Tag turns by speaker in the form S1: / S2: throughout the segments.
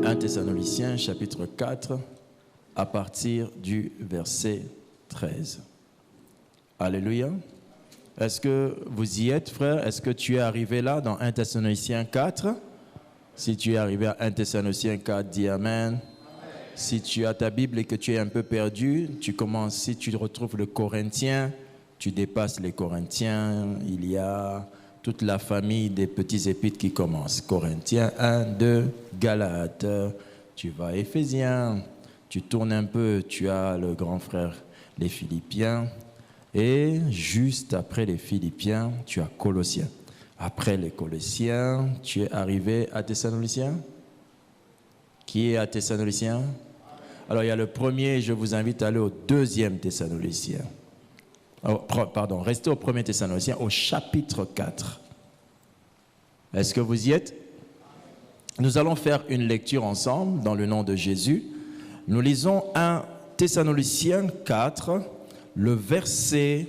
S1: 1 Thessaloniciens chapitre 4 à partir du verset 13. Alléluia. Est-ce que vous y êtes, frère? Est-ce que tu es arrivé là dans 1 Thessaloniciens 4? Si tu es arrivé à 1 Thessaloniciens 4, dis Amen. Si tu as ta Bible et que tu es un peu perdu, tu commences, si tu retrouves le Corinthiens, tu dépasses les Corinthiens, il y a toute la famille des petits épîtres qui commencent. Corinthiens 1, 2, Galates, tu vas à Éphésiens, tu tournes un peu, tu as le grand frère, les Philippiens, et juste après les Philippiens, tu as Colossiens. Après les Colossiens, tu es arrivé à Thessaloniciens? Qui est à Thessaloniciens? Alors il y a le premier, je vous invite à aller au deuxième Thessaloniciens. Oh, pardon, restez au premier Thessaloniciens, au chapitre 4. Est-ce que vous y êtes? Nous allons faire une lecture ensemble dans le nom de Jésus. Nous lisons 1 Thessaloniciens 4, le verset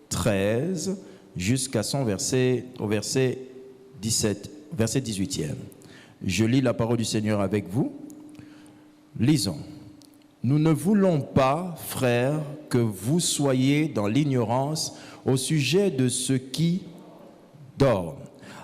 S1: 13 jusqu'à son verset, au verset 17, verset 18e. Je lis la parole du Seigneur avec vous. Lisons. Nous ne voulons pas, frères, que vous soyez dans l'ignorance au sujet de ceux qui dorment,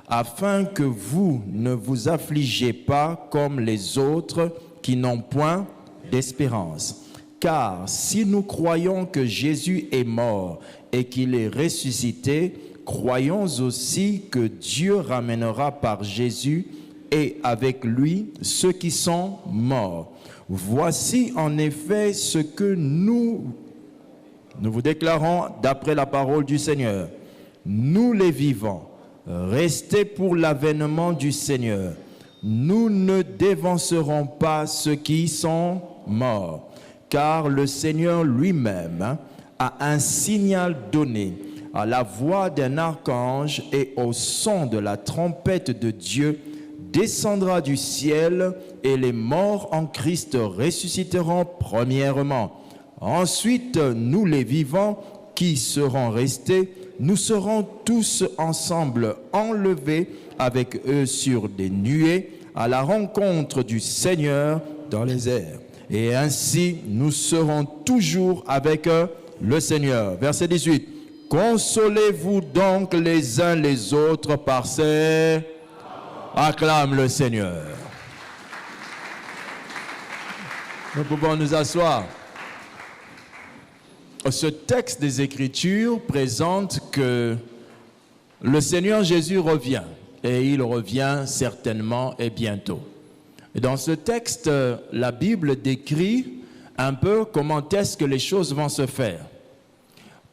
S1: afin que vous ne vous affligez pas comme les autres qui n'ont point d'espérance. Car si nous croyons que Jésus est mort et qu'il est ressuscité, croyons aussi que Dieu ramènera par Jésus et avec lui ceux qui sont morts. Voici en effet ce que nous vous déclarons d'après la parole du Seigneur. Nous les vivants, restez pour l'avènement du Seigneur. Nous ne dévancerons pas ceux qui sont morts, car le Seigneur lui-même a un signal donné à la voix d'un archange et au son de la trompette de Dieu, descendra du ciel et les morts en Christ ressusciteront premièrement. Ensuite, nous les vivants qui serons restés, nous serons tous ensemble enlevés avec eux sur des nuées à la rencontre du Seigneur dans les airs. Et ainsi, nous serons toujours avec le Seigneur. Verset 18. Consolez-vous donc les uns les autres par ces... Acclame le Seigneur. Nous pouvons nous asseoir. Ce texte des Écritures présente que le Seigneur Jésus revient, et il revient certainement et bientôt. Et dans ce texte, la Bible décrit un peu comment est-ce que les choses vont se faire.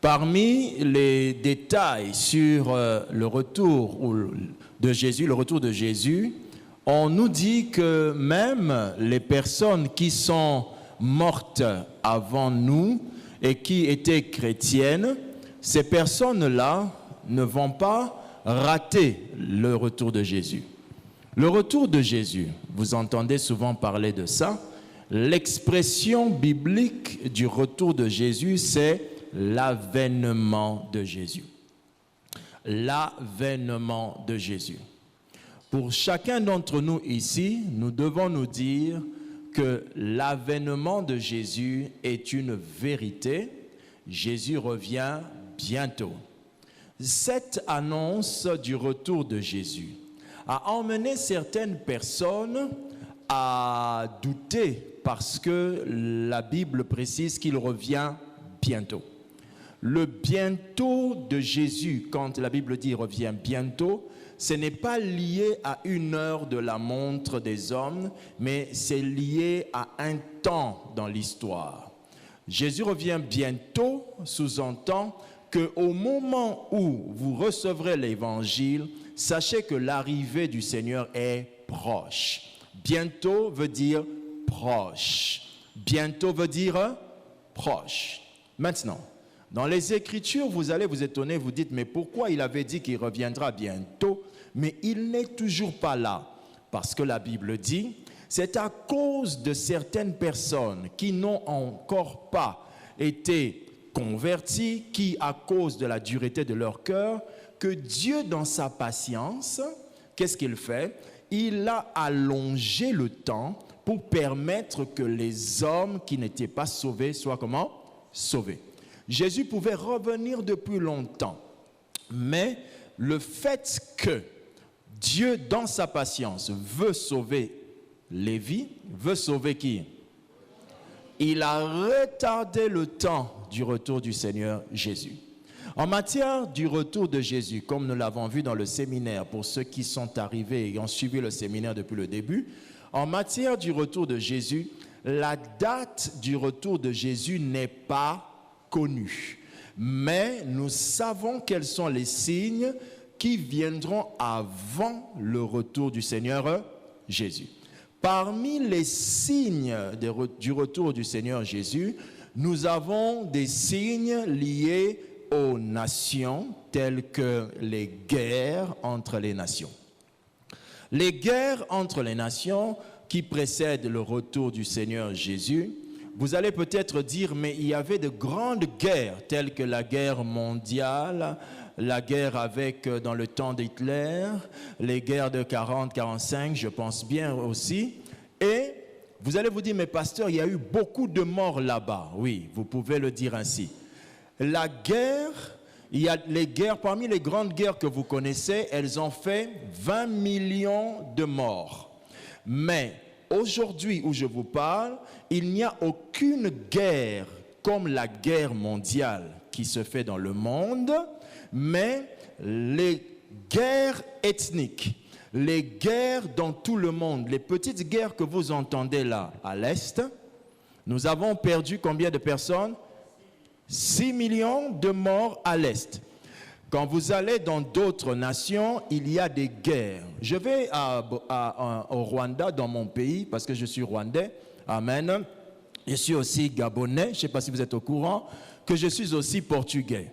S1: Parmi les détails sur le retour de Jésus, on nous dit que même les personnes qui sont mortes avant nous et qui étaient chrétiennes, ces personnes-là ne vont pas rater le retour de Jésus. Le retour de Jésus, vous entendez souvent parler de ça. L'expression biblique du retour de Jésus, c'est l'avènement de Jésus. L'avènement de Jésus. Pour chacun d'entre nous ici, nous devons nous dire que l'avènement de Jésus est une vérité. Jésus revient bientôt. Cette annonce du retour de Jésus a emmené certaines personnes à douter parce que la Bible précise qu'il revient bientôt. Le bientôt de Jésus, quand la Bible dit « revient bientôt », ce n'est pas lié à une heure de la montre des hommes, mais c'est lié à un temps dans l'histoire. Jésus revient bientôt, sous-entend qu'au moment où vous recevrez l'évangile, sachez que l'arrivée du Seigneur est proche. Bientôt veut dire proche. Bientôt veut dire proche. Maintenant, dans les Écritures, vous allez vous étonner, vous dites, mais pourquoi il avait dit qu'il reviendra bientôt, mais il n'est toujours pas là? Parce que la Bible dit, c'est à cause de certaines personnes qui n'ont encore pas été converties, qui, à cause de la dureté de leur cœur, que Dieu, dans sa patience, qu'est-ce qu'il fait? Il a allongé le temps pour permettre que les hommes qui n'étaient pas sauvés soient comment? Sauvés. Jésus pouvait revenir depuis longtemps, mais le fait que Dieu, dans sa patience, veut sauver Lévi, veut sauver qui? Il a retardé le temps du retour du Seigneur Jésus. En matière du retour de Jésus, comme nous l'avons vu dans le séminaire, pour ceux qui sont arrivés et ont suivi le séminaire depuis le début, en matière du retour de Jésus, la date du retour de Jésus n'est pas connue. Mais nous savons quels sont les signes qui viendront avant le retour du Seigneur Jésus. Parmi les signes du retour du Seigneur Jésus, nous avons des signes liés aux nations, telles que les guerres entre les nations. Les guerres entre les nations qui précèdent le retour du Seigneur Jésus, vous allez peut-être dire, mais il y avait de grandes guerres, telles que la guerre mondiale, la guerre dans le temps d'Hitler, les guerres de 40-45, je pense bien aussi. Et vous allez vous dire, mais pasteur, il y a eu beaucoup de morts là-bas. Oui, vous pouvez le dire ainsi. La guerre, il y a les guerres, parmi les grandes guerres que vous connaissez, elles ont fait 20 millions de morts. Mais aujourd'hui où je vous parle, il n'y a aucune guerre comme la guerre mondiale qui se fait dans le monde, mais les guerres ethniques, les guerres dans tout le monde, les petites guerres que vous entendez là à l'Est, nous avons perdu combien de personnes? 6 millions de morts à l'Est. Quand vous allez dans d'autres nations, il y a des guerres. Je vais au Rwanda, dans mon pays, parce que je suis rwandais. Amen. Je suis aussi gabonais, je ne sais pas si vous êtes au courant, que je suis aussi portugais.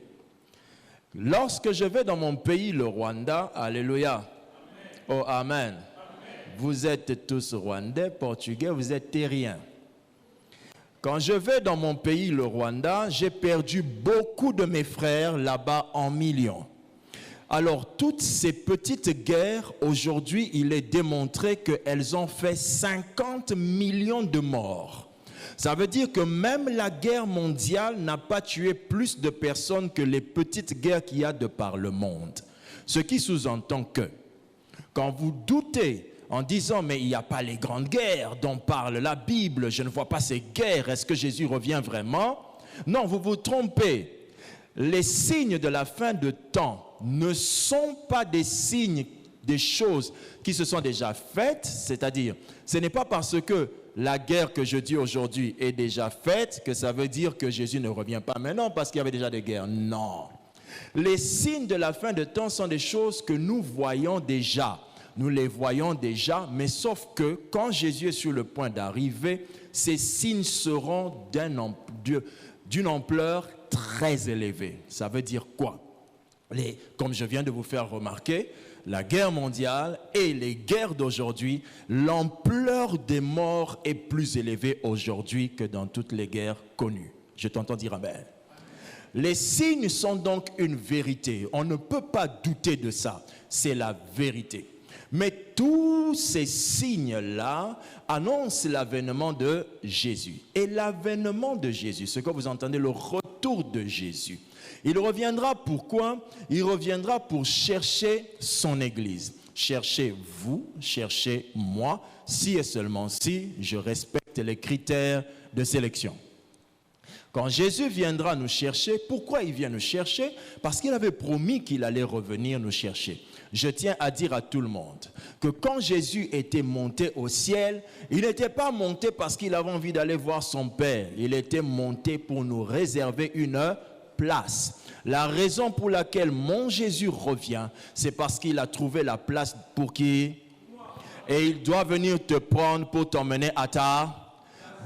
S1: Lorsque je vais dans mon pays, le Rwanda, alléluia. Oh, amen. Vous êtes tous rwandais, portugais, vous êtes terriens. Quand je vais dans mon pays, le Rwanda, j'ai perdu beaucoup de mes frères là-bas en millions. Alors, toutes ces petites guerres, aujourd'hui, il est démontré qu'elles ont fait 50 millions de morts. Ça veut dire que même la guerre mondiale n'a pas tué plus de personnes que les petites guerres qu'il y a de par le monde. Ce qui sous-entend que, quand vous doutez en disant, mais il n'y a pas les grandes guerres dont parle la Bible, je ne vois pas ces guerres, est-ce que Jésus revient vraiment? Non, vous vous trompez. Les signes de la fin de temps ne sont pas des signes, des choses qui se sont déjà faites, c'est-à-dire, ce n'est pas parce que la guerre que je dis aujourd'hui est déjà faite que ça veut dire que Jésus ne revient pas maintenant parce qu'il y avait déjà des guerres. Non. Les signes de la fin de temps sont des choses que nous voyons déjà. Nous les voyons déjà, mais sauf que quand Jésus est sur le point d'arriver, ces signes seront d'une ampleur très élevée. Ça veut dire quoi? Comme je viens de vous faire remarquer, la guerre mondiale et les guerres d'aujourd'hui, l'ampleur des morts est plus élevée aujourd'hui que dans toutes les guerres connues. Je t'entends dire amen. Les signes sont donc une vérité. On ne peut pas douter de ça. C'est la vérité. Mais tous ces signes-là annoncent l'avènement de Jésus. Et l'avènement de Jésus, ce que vous entendez, le retour de Jésus, il reviendra pourquoi? Il reviendra pour chercher son Église. Cherchez vous, cherchez moi, si et seulement si je respecte les critères de sélection. Quand Jésus viendra nous chercher, pourquoi il vient nous chercher? Parce qu'il avait promis qu'il allait revenir nous chercher. Je tiens à dire à tout le monde que quand Jésus était monté au ciel, il n'était pas monté parce qu'il avait envie d'aller voir son Père. Il était monté pour nous réserver une place. La raison pour laquelle mon Jésus revient, c'est parce qu'il a trouvé la place pour qui? Et il doit venir te prendre pour t'emmener à ta...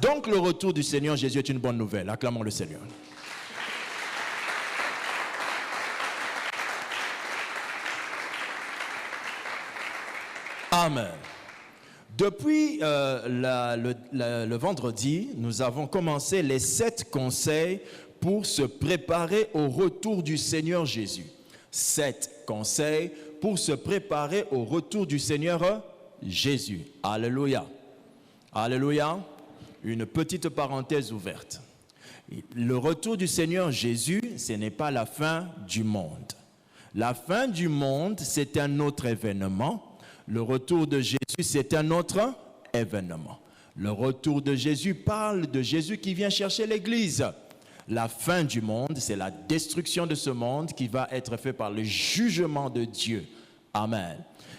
S1: Donc le retour du Seigneur Jésus est une bonne nouvelle. Acclamons le Seigneur. Amen. Depuis le vendredi, nous avons commencé les 7 conseils pour se préparer au retour du Seigneur Jésus. 7 conseils pour se préparer au retour du Seigneur Jésus. Alléluia. Alléluia. Une petite parenthèse ouverte. Le retour du Seigneur Jésus, ce n'est pas la fin du monde. La fin du monde, c'est un autre événement. Le retour de Jésus, c'est un autre événement. Le retour de Jésus parle de Jésus qui vient chercher l'Église. La fin du monde, c'est la destruction de ce monde qui va être fait par le jugement de Dieu. Amen.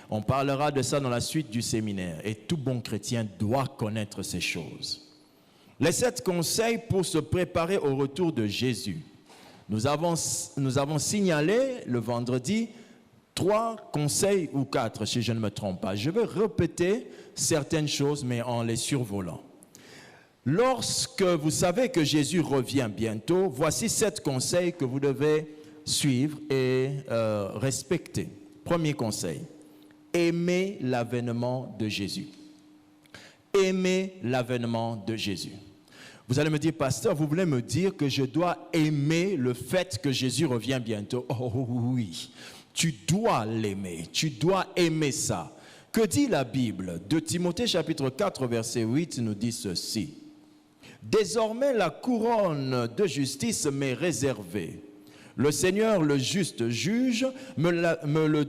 S1: On parlera de ça dans la suite du séminaire. Et tout bon chrétien doit connaître ces choses. Les 7 conseils pour se préparer au retour de Jésus. Nous avons signalé le vendredi 3 conseils ou 4, si je ne me trompe pas. Je vais répéter certaines choses, mais en les survolant. Lorsque vous savez que Jésus revient bientôt, voici 7 conseils que vous devez suivre et respecter. Premier conseil, aimez l'avènement de Jésus. Aimez l'avènement de Jésus. Vous allez me dire, pasteur, vous voulez me dire que je dois aimer le fait que Jésus revient bientôt? Oh oui, tu dois l'aimer, tu dois aimer ça. Que dit la Bible? De Timothée chapitre 4 verset 8 nous dit ceci. Désormais la couronne de justice m'est réservée. Le Seigneur, le juste juge, me le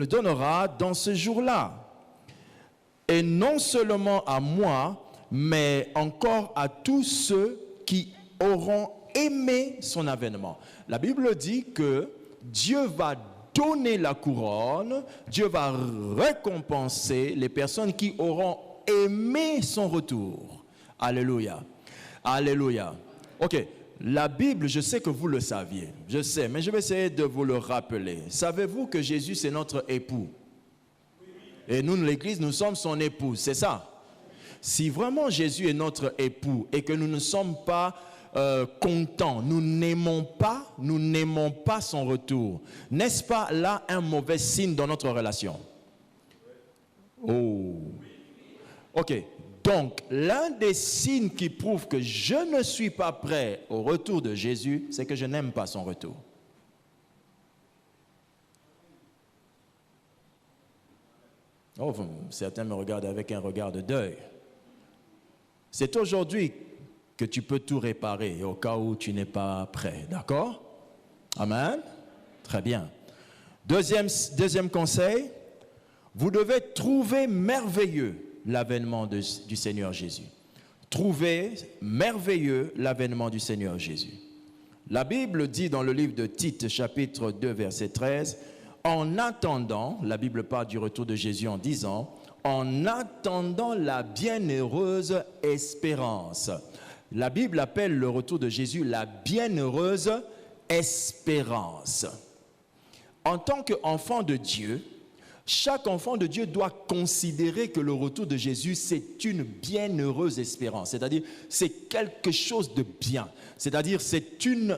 S1: donnera dans ce jour-là. Et non seulement à moi, mais encore à tous ceux qui auront aimé son avènement. La Bible dit que Dieu va donner la couronne, Dieu va récompenser les personnes qui auront aimé son retour. Alléluia. Alléluia. Ok, la Bible, je sais que vous le saviez, je sais, mais je vais essayer de vous le rappeler. Savez-vous que Jésus, c'est notre époux? Et nous, l'Église, nous sommes son épouse, c'est ça? Si vraiment Jésus est notre époux et que nous ne sommes pas contents, nous n'aimons pas son retour, n'est-ce pas là un mauvais signe dans notre relation? Oh. Ok. Donc, l'un des signes qui prouve que je ne suis pas prêt au retour de Jésus, c'est que je n'aime pas son retour. Oh, certains me regardent avec un regard de deuil. C'est aujourd'hui que tu peux tout réparer au cas où tu n'es pas prêt. D'accord? Amen? Très bien. Deuxième conseil, vous devez trouver merveilleux l'avènement du Seigneur Jésus. Trouvez merveilleux l'avènement du Seigneur Jésus. La Bible dit dans le livre de Tite, chapitre 2, verset 13, en attendant, la Bible parle du retour de Jésus en disant, en attendant la bienheureuse espérance. La Bible appelle le retour de Jésus la bienheureuse espérance. En tant qu'enfant de Dieu, chaque enfant de Dieu doit considérer que le retour de Jésus, c'est une bienheureuse espérance. C'est-à-dire, c'est quelque chose de bien. C'est-à-dire, c'est une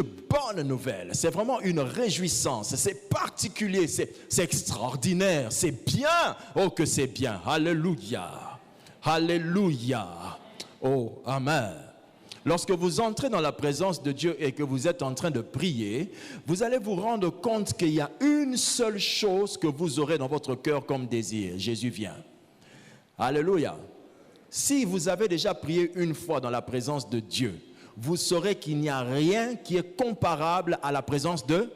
S1: bonne nouvelle. C'est vraiment une réjouissance. C'est particulier, c'est extraordinaire, c'est bien. Oh, que c'est bien. Alléluia. Alléluia. Oh, amen. Lorsque vous entrez dans la présence de Dieu et que vous êtes en train de prier, vous allez vous rendre compte qu'il y a une seule chose que vous aurez dans votre cœur comme désir. Jésus vient. Alléluia. Si vous avez déjà prié une fois dans la présence de Dieu, vous saurez qu'il n'y a rien qui est comparable à la présence de...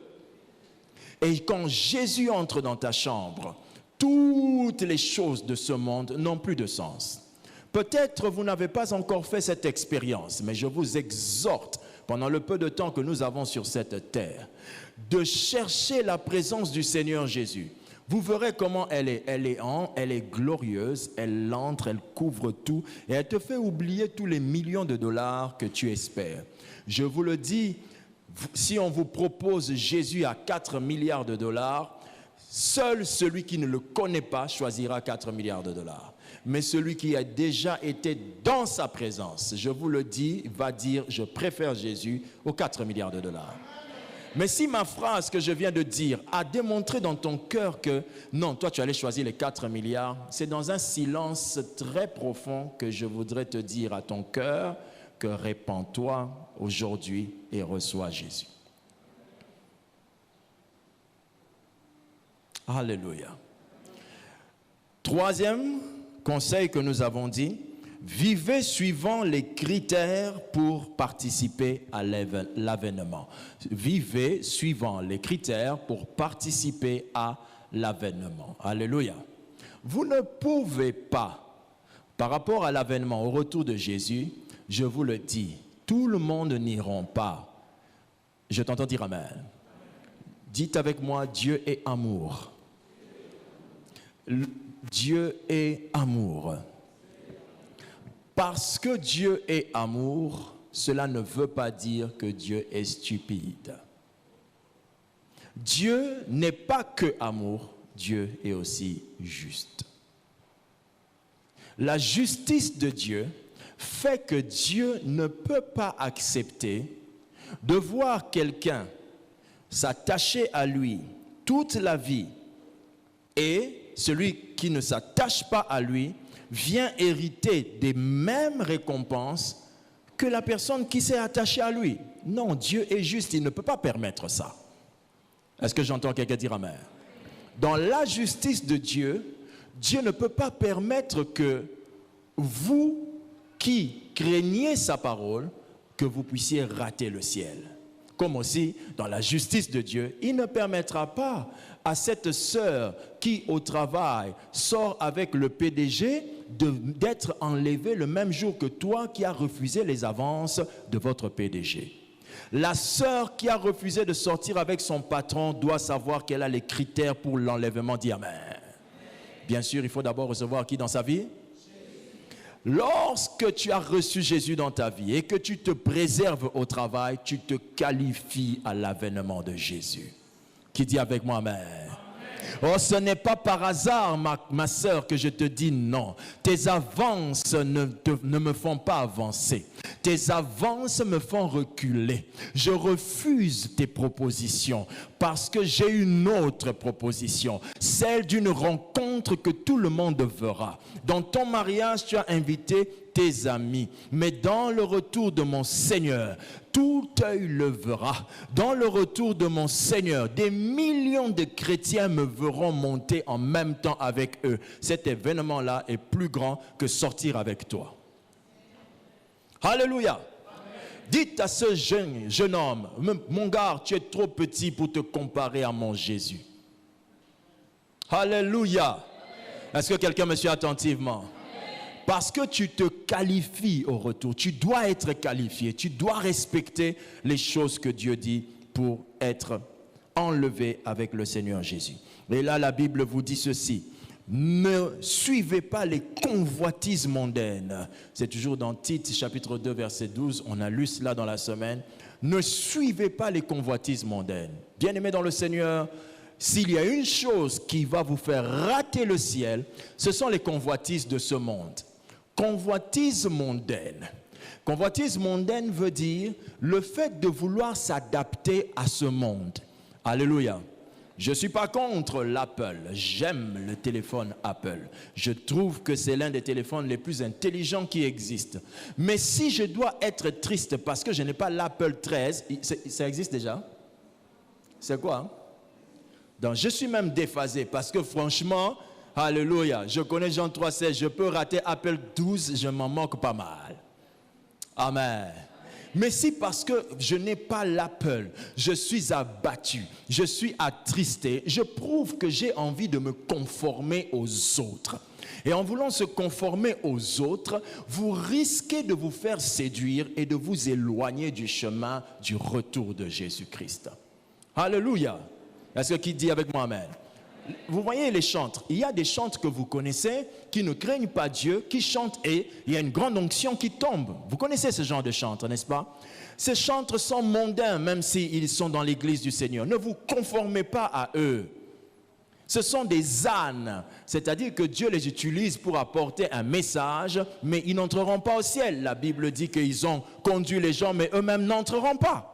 S1: Et quand Jésus entre dans ta chambre, toutes les choses de ce monde n'ont plus de sens. Peut-être vous n'avez pas encore fait cette expérience, mais je vous exhorte, pendant le peu de temps que nous avons sur cette terre, de chercher la présence du Seigneur Jésus. Vous verrez comment elle est glorieuse, elle entre, elle couvre tout, et elle te fait oublier tous les millions de dollars que tu espères. Je vous le dis, si on vous propose Jésus à 4 milliards de dollars, seul celui qui ne le connaît pas choisira 4 milliards de dollars. Mais celui qui a déjà été dans sa présence, je vous le dis, va dire, je préfère Jésus aux 4 milliards de dollars. Mais si ma phrase que je viens de dire a démontré dans ton cœur que non, toi tu allais choisir les 4 milliards, c'est dans un silence très profond que je voudrais te dire à ton cœur que répands-toi aujourd'hui et reçois Jésus. Alléluia. Troisième conseil que nous avons dit, vivez suivant les critères pour participer à l'avènement. Vivez suivant les critères pour participer à l'avènement. Alléluia. Vous ne pouvez pas, par rapport à l'avènement, au retour de Jésus, je vous le dis, tout le monde n'ira pas. Je t'entends dire amen. Dites avec moi, Dieu est amour. Dieu est amour. Parce que Dieu est amour, cela ne veut pas dire que Dieu est stupide. Dieu n'est pas que amour, Dieu est aussi juste. La justice de Dieu fait que Dieu ne peut pas accepter de voir quelqu'un s'attacher à lui toute la vie et celui qui ne s'attache pas à lui vient hériter des mêmes récompenses que la personne qui s'est attachée à lui. Non, Dieu est juste, il ne peut pas permettre ça. Est-ce que j'entends quelqu'un dire amen? Dans la justice de Dieu, Dieu ne peut pas permettre que vous qui craignez sa parole, que vous puissiez rater le ciel. Comme aussi, dans la justice de Dieu, il ne permettra pas à cette sœur qui, au travail, sort avec le PDG, d'être enlevée le même jour que toi qui as refusé les avances de votre PDG. La sœur qui a refusé de sortir avec son patron doit savoir qu'elle a les critères pour l'enlèvement. Dis amen. Bien sûr, il faut d'abord recevoir qui dans sa vie? Lorsque tu as reçu Jésus dans ta vie et que tu te préserves au travail, tu te qualifies à l'avènement de Jésus. Qui dit avec moi amen? Oh, ce n'est pas par hasard, ma sœur, que je te dis non. Tes avances ne me font pas avancer. Tes avances me font reculer. Je refuse tes propositions parce que j'ai une autre proposition, celle d'une rencontre que tout le monde verra. Dans ton mariage, tu as invité tes amis, mais dans le retour de mon Seigneur, tout œil le verra. Dans le retour de mon Seigneur, des millions de chrétiens me verront monter en même temps avec eux. Cet événement-là est plus grand que sortir avec toi. Alléluia. Dites à ce jeune homme, mon gars, tu es trop petit pour te comparer à mon Jésus. Alléluia. Est-ce que quelqu'un me suit attentivement? Parce que tu te qualifies au retour, tu dois être qualifié, tu dois respecter les choses que Dieu dit pour être enlevé avec le Seigneur Jésus. Et là, la Bible vous dit ceci: ne suivez pas les convoitises mondaines. C'est toujours dans Tite, chapitre 2, verset 12, on a lu cela dans la semaine. Ne suivez pas les convoitises mondaines. Bien-aimés dans le Seigneur, s'il y a une chose qui va vous faire rater le ciel, ce sont les convoitises de ce monde. Convoitise mondaine. Convoitise mondaine veut dire le fait de vouloir s'adapter à ce monde. Alléluia. Je ne suis pas contre l'Apple. J'aime le téléphone Apple. Je trouve que c'est l'un des téléphones les plus intelligents qui existent. Mais si je dois être triste parce que je n'ai pas l'Apple 13, ça existe déjà? C'est quoi? Hein? Donc, je suis même déphasé parce que franchement, alléluia, je connais Jean 3,16, je peux rater Apple 12, je m'en moque pas mal. Amen. Mais si parce que je n'ai pas l'Apple, je suis abattu, je suis attristé, je prouve que j'ai envie de me conformer aux autres. Et en voulant se conformer aux autres, vous risquez de vous faire séduire et de vous éloigner du chemin du retour de Jésus-Christ. Alléluia. Est-ce que qui dit avec moi amen? Vous voyez les chantres, il y a des chantres que vous connaissez qui ne craignent pas Dieu, qui chantent et il y a une grande onction qui tombe. Vous connaissez ce genre de chantres, n'est-ce pas? Ces chantres sont mondains même s'ils sont dans l'église du Seigneur. Ne vous conformez pas à eux. Ce sont des ânes, c'est-à-dire que Dieu les utilise pour apporter un message, mais ils n'entreront pas au ciel. La Bible dit qu'ils ont conduit les gens, mais eux-mêmes n'entreront pas.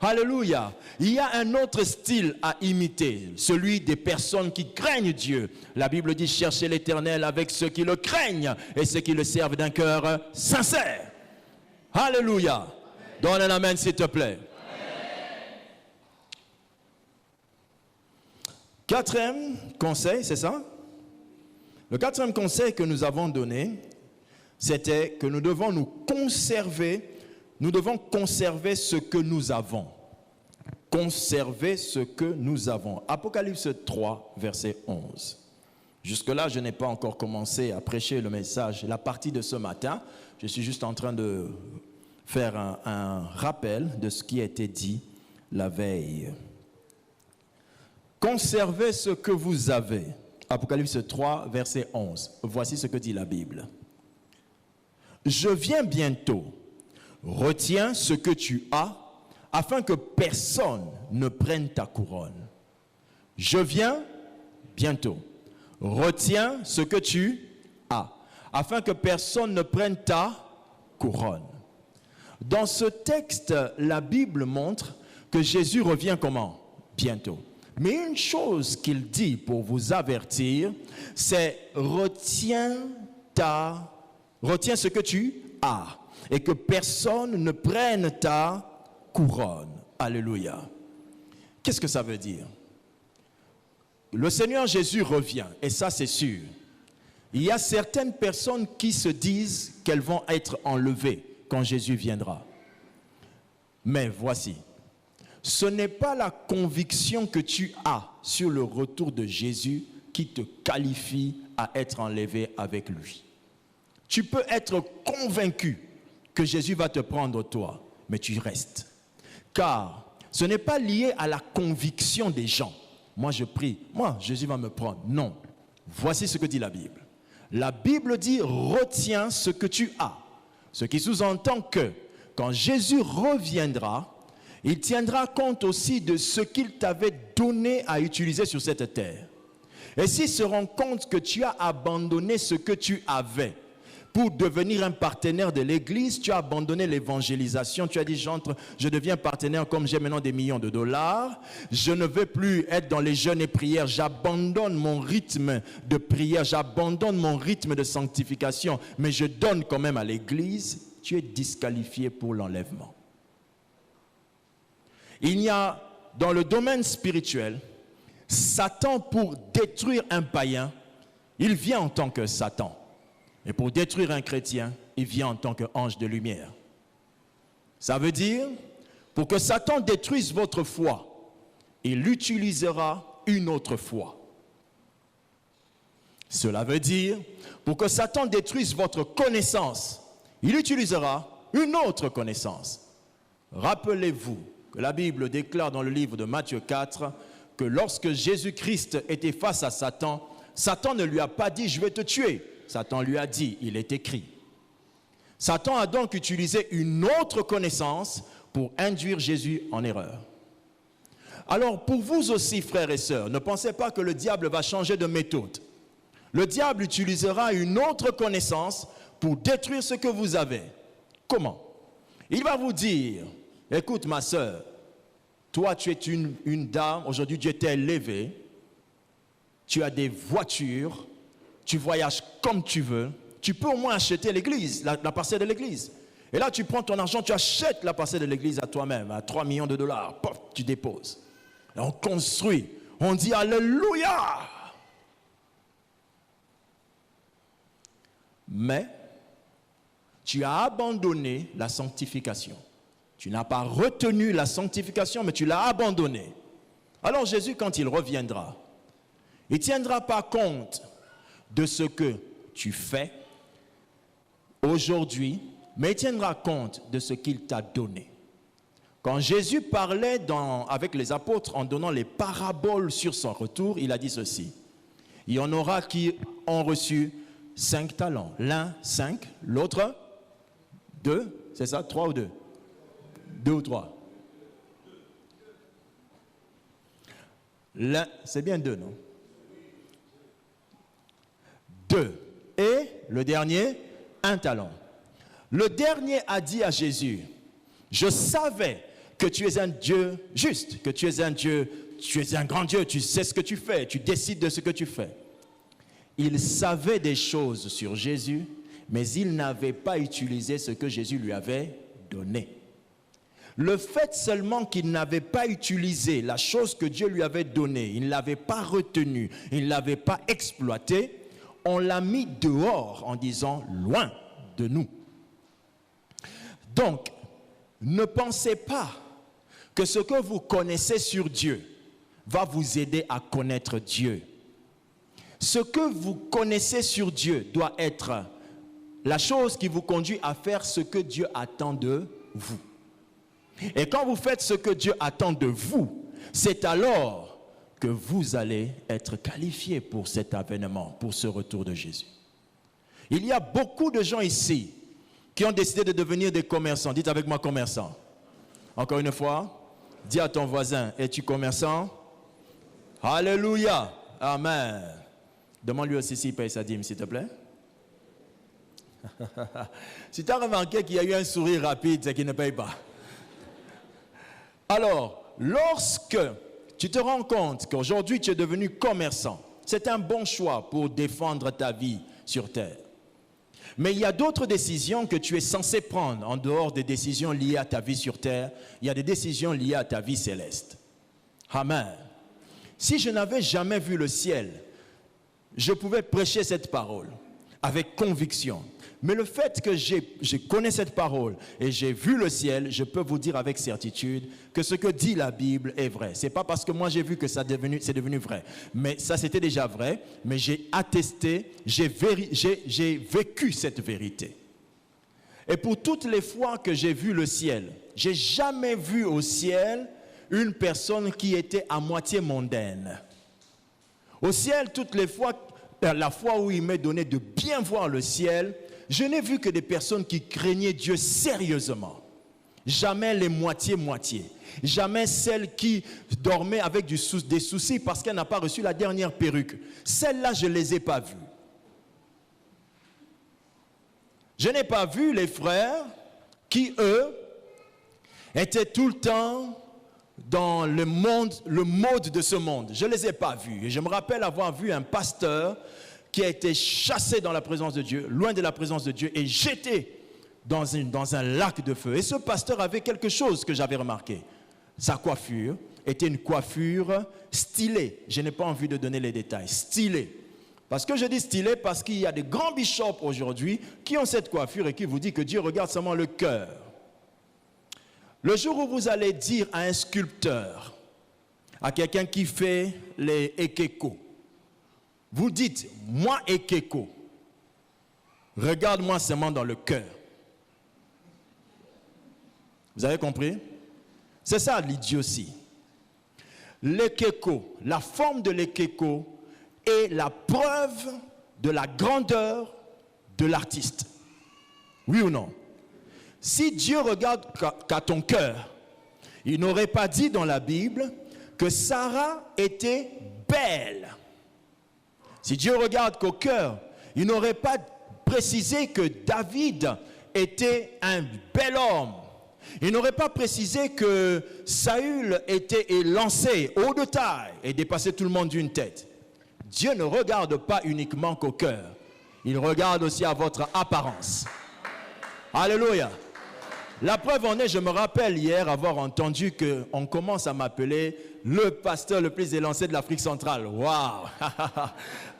S1: Alléluia. Il y a un autre style à imiter, celui des personnes qui craignent Dieu. La Bible dit cherchez l'Éternel avec ceux qui le craignent et ceux qui le servent d'un cœur sincère. Alléluia. Donne un amen s'il te plaît. Quatrième conseil, c'est ça? Le quatrième conseil que nous avons donné, c'était que nous devons conserver ce que nous avons. Conserver ce que nous avons. Apocalypse 3, verset 11. Jusque-là, je n'ai pas encore commencé à prêcher le message, la partie de ce matin. Je suis juste en train de faire un rappel de ce qui a été dit la veille. Conservez ce que vous avez. Apocalypse 3, verset 11. Voici ce que dit la Bible. Je viens bientôt. Retiens ce que tu as, afin que personne ne prenne ta couronne. Je viens bientôt. Retiens ce que tu as, afin que personne ne prenne ta couronne. Dans ce texte, la Bible montre que Jésus revient comment? Bientôt. Mais une chose qu'il dit pour vous avertir, c'est retiens ce que tu as et que personne ne prenne ta couronne. Alléluia. Qu'est-ce que ça veut dire? Le Seigneur Jésus revient, et ça c'est sûr. Il y a certaines personnes qui se disent qu'elles vont être enlevées quand Jésus viendra. Mais voici, ce n'est pas la conviction que tu as sur le retour de Jésus qui te qualifie à être enlevé avec lui. Tu peux être convaincu que Jésus va te prendre toi, mais tu restes. Car ce n'est pas lié à la conviction des gens. Moi je prie, Jésus va me prendre. Non, voici ce que dit la Bible. La Bible dit, retiens ce que tu as. Ce qui sous-entend que quand Jésus reviendra, il tiendra compte aussi de ce qu'il t'avait donné à utiliser sur cette terre. Et s'il se rend compte que tu as abandonné ce que tu avais pour devenir un partenaire de l'Église, tu as abandonné l'évangélisation, tu as dit, je deviens partenaire comme j'ai maintenant des millions de dollars, je ne veux plus être dans les jeûnes et prières, j'abandonne mon rythme de prière, j'abandonne mon rythme de sanctification, mais je donne quand même à l'Église, tu es disqualifié pour l'enlèvement. Il y a dans le domaine spirituel, Satan pour détruire un païen, il vient en tant que Satan. Et pour détruire un chrétien, il vient en tant qu'ange de lumière. Ça veut dire, pour que Satan détruise votre foi, il utilisera une autre foi. Cela veut dire, pour que Satan détruise votre connaissance, il utilisera une autre connaissance. Rappelez-vous que la Bible déclare dans le livre de Matthieu 4 que lorsque Jésus-Christ était face à Satan, Satan ne lui a pas dit « je vais te tuer ». Satan lui a dit, il est écrit. Satan a donc utilisé une autre connaissance pour induire Jésus en erreur. Alors pour vous aussi, frères et sœurs, ne pensez pas que le diable va changer de méthode. Le diable utilisera une autre connaissance pour détruire ce que vous avez. Comment? Il va vous dire, écoute ma sœur, toi tu es une dame, aujourd'hui Dieu t'a élevée, tu as des voitures, tu voyages comme tu veux, tu peux au moins acheter l'église, la parcelle de l'église. Et là, tu prends ton argent, tu achètes la parcelle de l'église à toi-même, à 3 millions de dollars, pop, tu déposes. Et on construit, on dit Alléluia. Mais, tu as abandonné la sanctification. Tu n'as pas retenu la sanctification, mais tu l'as abandonnée. Alors Jésus, quand il reviendra, il ne tiendra pas compte de ce que tu fais aujourd'hui, mais il tiendra compte de ce qu'il t'a donné. Quand Jésus parlait avec les apôtres en donnant les paraboles sur son retour, il a dit ceci. Il y en aura qui ont reçu 5 talents. L'un 5, l'autre 2, c'est ça, 3 ou 2? 2 ou 3? L'un, c'est bien 2, non? 2. Et le dernier, 1 talent. Le dernier a dit à Jésus, je savais que tu es un Dieu juste, que tu es un Dieu, tu es un grand Dieu, tu sais ce que tu fais, tu décides de ce que tu fais. Il savait des choses sur Jésus, mais il n'avait pas utilisé ce que Jésus lui avait donné. Le fait seulement qu'il n'avait pas utilisé la chose que Dieu lui avait donnée, il ne l'avait pas retenue, il ne l'avait pas exploitée, on l'a mis dehors en disant loin de nous. Donc, ne pensez pas que ce que vous connaissez sur Dieu va vous aider à connaître Dieu. Ce que vous connaissez sur Dieu doit être la chose qui vous conduit à faire ce que Dieu attend de vous. Et quand vous faites ce que Dieu attend de vous, c'est alors que vous allez être qualifié pour cet avènement, pour ce retour de Jésus. Il y a beaucoup de gens ici qui ont décidé de devenir des commerçants. Dites avec moi commerçant. Encore une fois, dis à ton voisin, es-tu commerçant? Alléluia. Amen. Demande-lui aussi s'il paye sa dîme, s'il te plaît. Si tu as remarqué qu'il y a eu un sourire rapide, c'est qu'il ne paye pas. Alors, lorsque tu te rends compte qu'aujourd'hui tu es devenu commerçant, c'est un bon choix pour défendre ta vie sur terre. Mais il y a d'autres décisions que tu es censé prendre en dehors des décisions liées à ta vie sur terre. Il y a des décisions liées à ta vie céleste. Amen. Si je n'avais jamais vu le ciel, je pouvais prêcher cette parole avec conviction. Mais le fait que je connais cette parole et j'ai vu le ciel, je peux vous dire avec certitude que ce que dit la Bible est vrai. Ce n'est pas parce que moi j'ai vu que c'est devenu vrai. Mais ça c'était déjà vrai, mais j'ai attesté, j'ai vécu cette vérité. Et pour toutes les fois que j'ai vu le ciel, je n'ai jamais vu au ciel une personne qui était à moitié mondaine. Au ciel, toutes les fois, la fois où il m'est donné de bien voir le ciel, je n'ai vu que des personnes qui craignaient Dieu sérieusement. Jamais les moitiés-moitiés. Jamais celle qui dormait avec des soucis parce qu'elle n'a pas reçu la dernière perruque. Celles-là, je ne les ai pas vues. Je n'ai pas vu les frères qui, eux, étaient tout le temps dans le mode de ce monde. Je ne les ai pas vus. Et je me rappelle avoir vu un pasteur qui a été chassé dans la présence de Dieu, loin de la présence de Dieu, et jeté dans un lac de feu. Et ce pasteur avait quelque chose que j'avais remarqué. Sa coiffure était une coiffure stylée. Je n'ai pas envie de donner les détails. Stylée. Parce que je dis stylée parce qu'il y a des grands bishops aujourd'hui qui ont cette coiffure et qui vous disent que Dieu regarde seulement le cœur. Le jour où vous allez dire à un sculpteur, à quelqu'un qui fait les ekeko, vous dites, moi ekeko, regarde-moi seulement dans le cœur. Vous avez compris? C'est ça l'idiotie. L'ekeko, la forme de l'ekeko est la preuve de la grandeur de l'artiste. Oui ou non? Si Dieu regarde qu'à ton cœur, il n'aurait pas dit dans la Bible que Sarah était belle. Si Dieu regarde qu'au cœur, il n'aurait pas précisé que David était un bel homme. Il n'aurait pas précisé que Saül était élancé, haut de taille, et dépassait tout le monde d'une tête. Dieu ne regarde pas uniquement qu'au cœur. Il regarde aussi à votre apparence. Alléluia. La preuve en est, je me rappelle hier avoir entendu qu'on commence à m'appeler le pasteur le plus élancé de l'Afrique centrale. Waouh!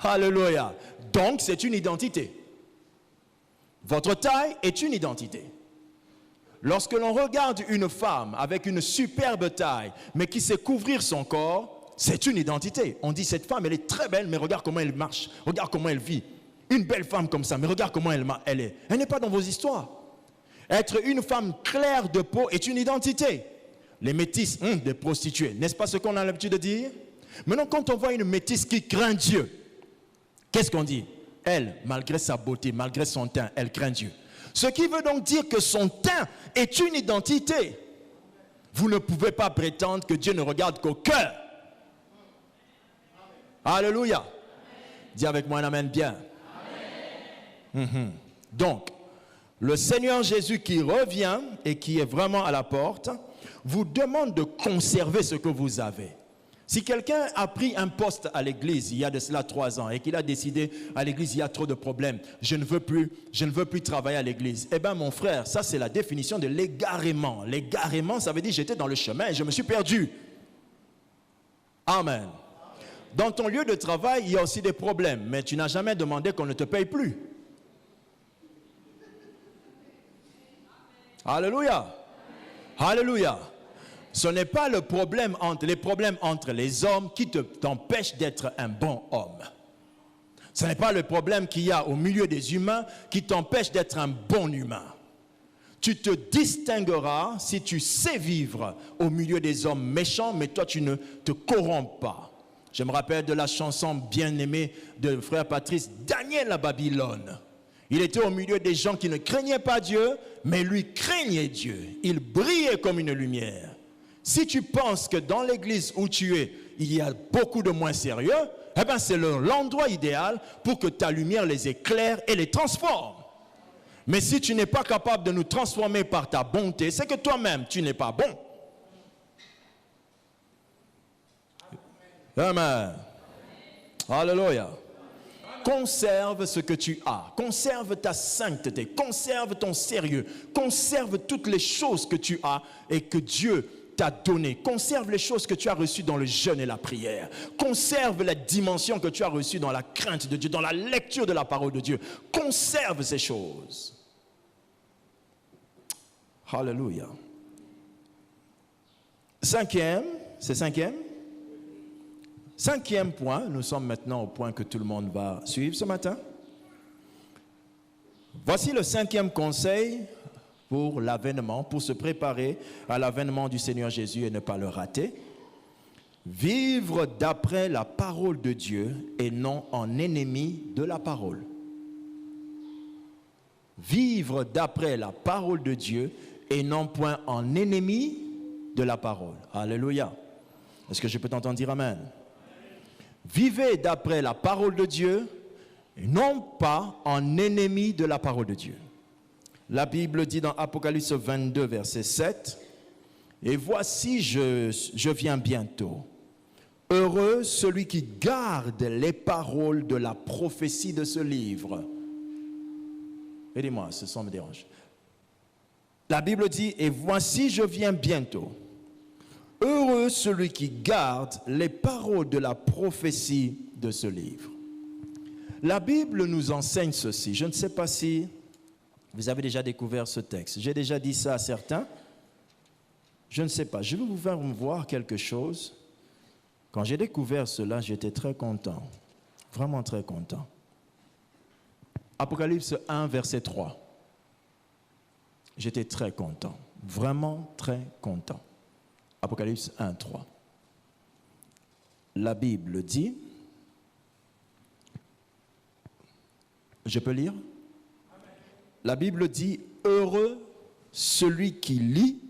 S1: Alléluia. Donc, c'est une identité. Votre taille est une identité. Lorsque l'on regarde une femme avec une superbe taille, mais qui sait couvrir son corps, c'est une identité. On dit, cette femme, elle est très belle, mais regarde comment elle marche, regarde comment elle vit. Une belle femme comme ça, mais regarde comment elle est. Elle n'est pas dans vos histoires. Être une femme claire de peau est une identité. Les métisses, des prostituées, n'est-ce pas ce qu'on a l'habitude de dire? Maintenant, quand on voit une métisse qui craint Dieu, qu'est-ce qu'on dit? Elle, malgré sa beauté, malgré son teint, elle craint Dieu. Ce qui veut donc dire que son teint est une identité. Vous ne pouvez pas prétendre que Dieu ne regarde qu'au cœur. Alléluia. Dis avec moi un amen bien. Donc, le Seigneur Jésus qui revient et qui est vraiment à la porte, vous demande de conserver ce que vous avez. Si quelqu'un a pris un poste à l'église il y a de cela 3 ans et qu'il a décidé à l'église il y a trop de problèmes, je ne veux plus travailler à l'église. Eh bien mon frère, ça c'est la définition de l'égarement. L'égarement, ça veut dire j'étais dans le chemin et je me suis perdu. Amen. dans ton lieu de travail, il y a aussi des problèmes, mais tu n'as jamais demandé qu'on ne te paye plus. Alléluia. Alléluia. Ce n'est pas les problèmes entre les hommes qui t'empêchent d'être un bon homme. Ce n'est pas le problème qu'il y a au milieu des humains qui t'empêche d'être un bon humain. Tu te distingueras si tu sais vivre au milieu des hommes méchants, mais toi tu ne te corromps pas. Je me rappelle de la chanson bien-aimée de frère Patrice, Daniel à Babylone. Il était au milieu des gens qui ne craignaient pas Dieu, mais lui craignait Dieu. Il brillait comme une lumière. Si tu penses que dans l'église où tu es, il y a beaucoup de moins sérieux, eh bien c'est l'endroit idéal pour que ta lumière les éclaire et les transforme. Mais si tu n'es pas capable de nous transformer par ta bonté, c'est que toi-même, tu n'es pas bon. Amen. Alléluia. Conserve ce que tu as. Conserve ta sainteté. Conserve ton sérieux. Conserve toutes les choses que tu as et que Dieu t'a donné. Conserve les choses que tu as reçues dans le jeûne et la prière. Conserve la dimension que tu as reçue dans la crainte de Dieu, dans la lecture de la parole de Dieu. Conserve ces choses. Alléluia. Cinquième point, nous sommes maintenant au point que tout le monde va suivre ce matin. Voici le 5e conseil pour l'avènement, pour se préparer à l'avènement du Seigneur Jésus et ne pas le rater. Vivre d'après la parole de Dieu et non en ennemi de la parole. Vivre d'après la parole de Dieu et non point en ennemi de la parole. Alléluia. Est-ce que je peux t'entendre dire amen? Vivez d'après la parole de Dieu et non pas en ennemi de la parole de Dieu. La Bible dit dans Apocalypse 22, verset 7, « Et voici, je viens bientôt. Heureux celui qui garde les paroles de la prophétie de ce livre. » Aidez-moi, ce son me dérange. La Bible dit, « Et voici, je viens bientôt. Heureux celui qui garde les paroles de la prophétie de ce livre. » La Bible nous enseigne ceci. Je ne sais pas si vous avez déjà découvert ce texte. J'ai déjà dit ça à certains. Je ne sais pas. Je vais vous faire voir quelque chose. Quand j'ai découvert cela, j'étais très content. Vraiment très content. Apocalypse 1, verset 3. J'étais très content. Vraiment très content. Apocalypse 1, 3. La Bible dit, je peux lire? La Bible dit, heureux celui qui lit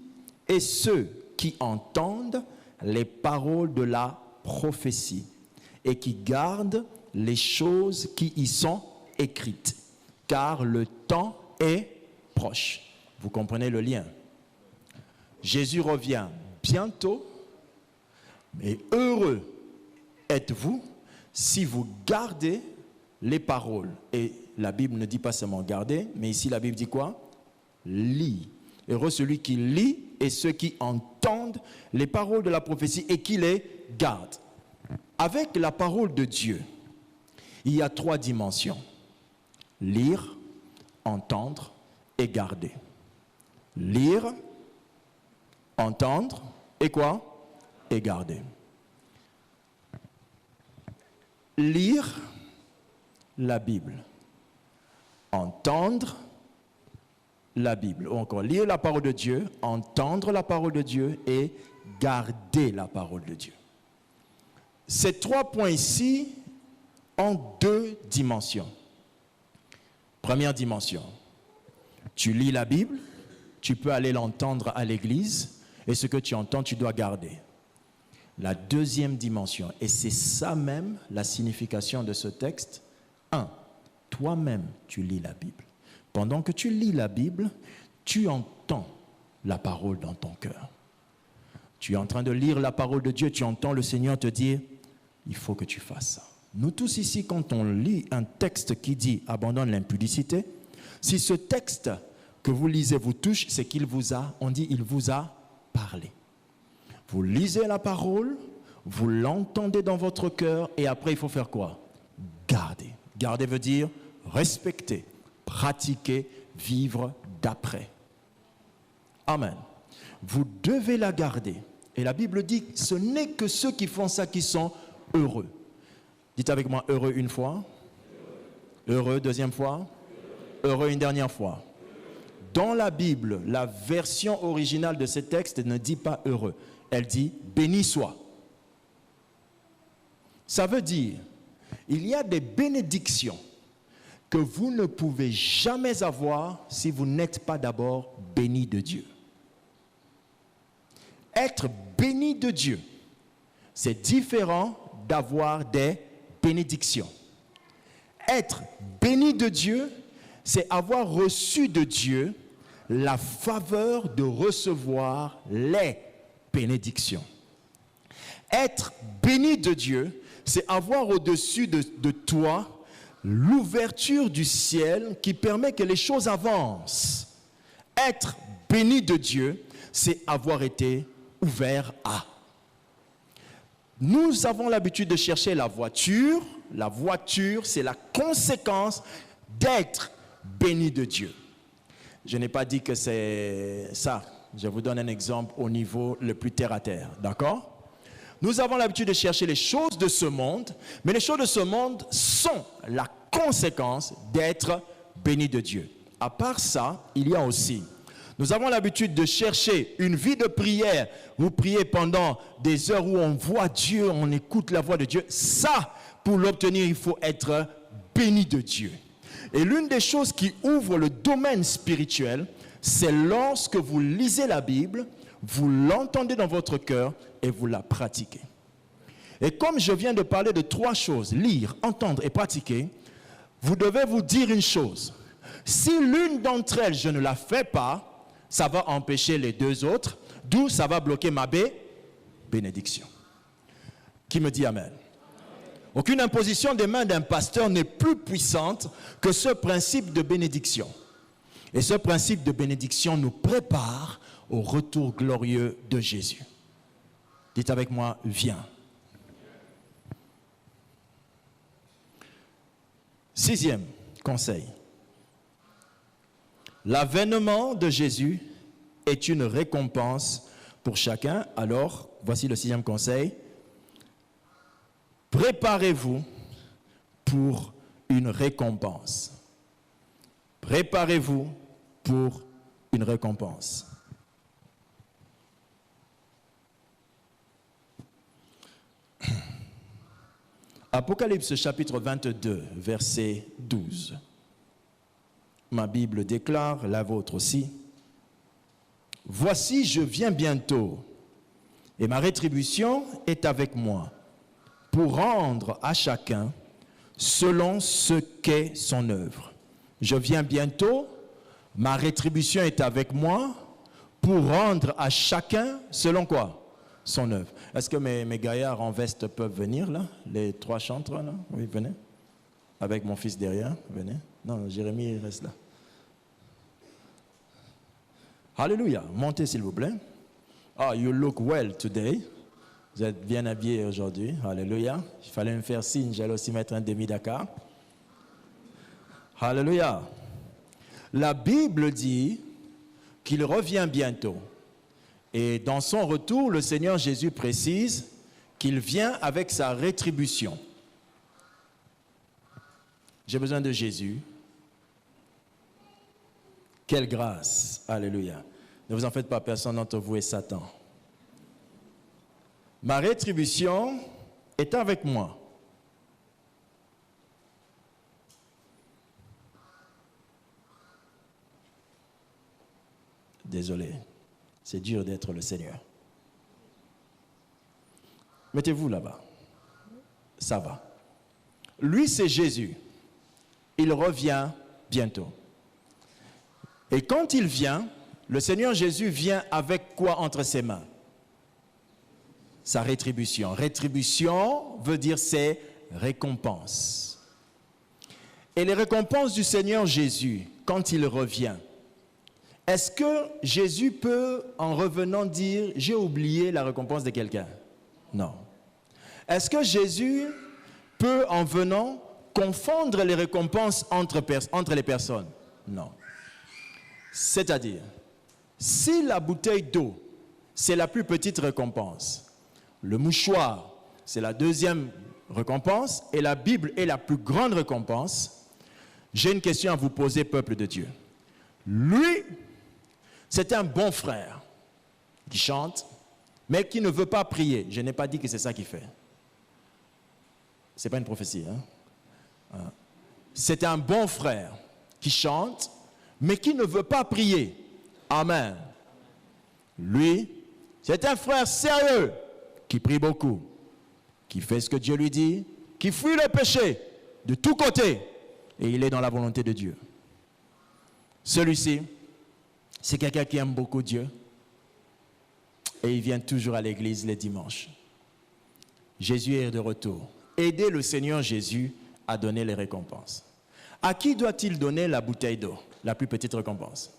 S1: et ceux qui entendent les paroles de la prophétie et qui gardent les choses qui y sont écrites, car le temps est proche. Vous comprenez le lien? Jésus revient bientôt, mais heureux êtes-vous si vous gardez les paroles. Et la Bible ne dit pas seulement garder, mais ici la Bible dit quoi? Lis. Heureux celui qui lit et ceux qui entendent les paroles de la prophétie et qui les gardent. Avec la parole de Dieu, il y a 3 dimensions. Lire, entendre et garder. Lire, entendre et quoi? Et garder. Lire la Bible. Entendre la Bible. Ou encore lire la parole de Dieu, entendre la parole de Dieu et garder la parole de Dieu. Ces 3 points ici ont 2 dimensions. Première dimension, tu lis la Bible, tu peux aller l'entendre à l'église et ce que tu entends, tu dois garder. La deuxième dimension, et c'est ça même la signification de ce texte. 1. Toi-même, tu lis la Bible. Pendant que tu lis la Bible, tu entends la parole dans ton cœur. Tu es en train de lire la parole de Dieu, tu entends le Seigneur te dire, il faut que tu fasses ça. Nous tous ici, quand on lit un texte qui dit « abandonne l'impudicité », si ce texte que vous lisez vous touche, c'est qu'il vous a, on dit, il vous a parlé. Vous lisez la parole, vous l'entendez dans votre cœur et après il faut faire quoi? Garder. Garder veut dire respecter, pratiquer, vivre d'après. Amen. Vous devez la garder. Et la Bible dit, ce n'est que ceux qui font ça qui sont heureux. Dites avec moi, heureux une fois. Heureux deuxième fois. Heureux une dernière fois. Dans la Bible, la version originale de ce texte ne dit pas heureux. Elle dit béni soit. Ça veut dire, il y a des bénédictions que vous ne pouvez jamais avoir si vous n'êtes pas d'abord béni de Dieu. Être béni de Dieu, c'est différent d'avoir des bénédictions. Être béni de Dieu, c'est avoir reçu de Dieu la faveur de recevoir les bénédictions. Être béni de Dieu, c'est avoir au-dessus de toi l'ouverture du ciel qui permet que les choses avancent. Être béni de Dieu, c'est avoir été ouvert à. Nous avons l'habitude de chercher la voiture. La voiture, c'est la conséquence d'être béni de Dieu. Je n'ai pas dit que c'est ça. Je vous donne un exemple au niveau le plus terre à terre. D'accord? Nous avons l'habitude de chercher les choses de ce monde, mais les choses de ce monde sont la conséquence d'être béni de Dieu. À part ça, il y a aussi, nous avons l'habitude de chercher une vie de prière. Vous priez pendant des heures où on voit Dieu, on écoute la voix de Dieu. Ça, pour l'obtenir, il faut être béni de Dieu. Et l'une des choses qui ouvre le domaine spirituel, c'est lorsque vous lisez la Bible, vous l'entendez dans votre cœur et vous la pratiquez. Et comme je viens de parler de 3 choses, lire, entendre et pratiquer, vous devez vous dire une chose. Si l'une d'entre elles, je ne la fais pas, ça va empêcher les 2 autres, d'où ça va bloquer ma bénédiction. Qui me dit Amen? Aucune imposition des mains d'un pasteur n'est plus puissante que ce principe de bénédiction. Et ce principe de bénédiction nous prépare au retour glorieux de Jésus. Dites avec moi, viens. 6e conseil. L'avènement de Jésus est une récompense pour chacun. Alors, voici le 6e conseil. Préparez-vous pour une récompense. Préparez-vous pour une récompense. Apocalypse chapitre 22, verset 12. Ma Bible déclare, la vôtre aussi. Voici, je viens bientôt, et ma rétribution est avec moi, pour rendre à chacun selon ce qu'est son œuvre. Je viens bientôt, ma rétribution est avec moi, pour rendre à chacun selon quoi? Son œuvre. Est-ce que mes gaillards en veste peuvent venir là? Les 3 chantres là? Oui, venez. Avec mon fils derrière, venez. Non, Jérémie il reste là. Alléluia. Montez s'il vous plaît. Ah, you look well today. Vous êtes bien habillés aujourd'hui. Alléluia. Il fallait me faire signe, j'allais aussi mettre un demi-Dakar. Alléluia. La Bible dit qu'il revient bientôt. Et dans son retour, le Seigneur Jésus précise qu'il vient avec sa rétribution. J'ai besoin de Jésus. Quelle grâce. Alléluia. Ne vous en faites pas, personne d'entre vous est Satan. Ma rétribution est avec moi. Désolé, c'est dur d'être le Seigneur. Mettez-vous là-bas. Ça va. Lui, c'est Jésus. Il revient bientôt. Et quand il vient, le Seigneur Jésus vient avec quoi entre ses mains? Sa rétribution. Rétribution veut dire c'est récompense. Et les récompenses du Seigneur Jésus, quand il revient, est-ce que Jésus peut, en revenant, dire « j'ai oublié la récompense de quelqu'un » ? Non. Est-ce que Jésus peut, en venant, confondre les récompenses entre les personnes? Non. C'est-à-dire, si la bouteille d'eau, c'est la plus petite récompense, le mouchoir, c'est la deuxième récompense, et la Bible est la plus grande récompense, j'ai une question à vous poser, peuple de Dieu. Lui, c'est un bon frère qui chante, mais qui ne veut pas prier. Je n'ai pas dit que c'est ça qu'il fait. Ce n'est pas une prophétie. C'est un bon frère qui chante, mais qui ne veut pas prier. Amen. Lui, c'est un frère sérieux qui prie beaucoup, qui fait ce que Dieu lui dit, qui fuit le péché de tous côtés, et il est dans la volonté de Dieu. Celui-ci, c'est quelqu'un qui aime beaucoup Dieu, et il vient toujours à l'église les dimanches. Jésus est de retour. Aidez le Seigneur Jésus à donner les récompenses. À qui doit-il donner la bouteille d'eau, la plus petite récompense?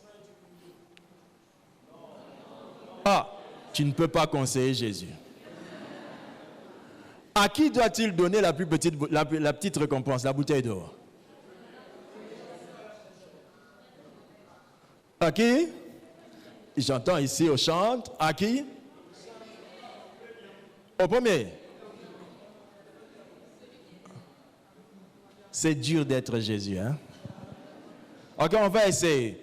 S1: Ah, tu ne peux pas conseiller Jésus. À qui doit-il donner la petite récompense, la bouteille d'eau? À qui? J'entends ici au chante. À qui? Au premier. C'est dur d'être Jésus, hein? Ok, on va essayer.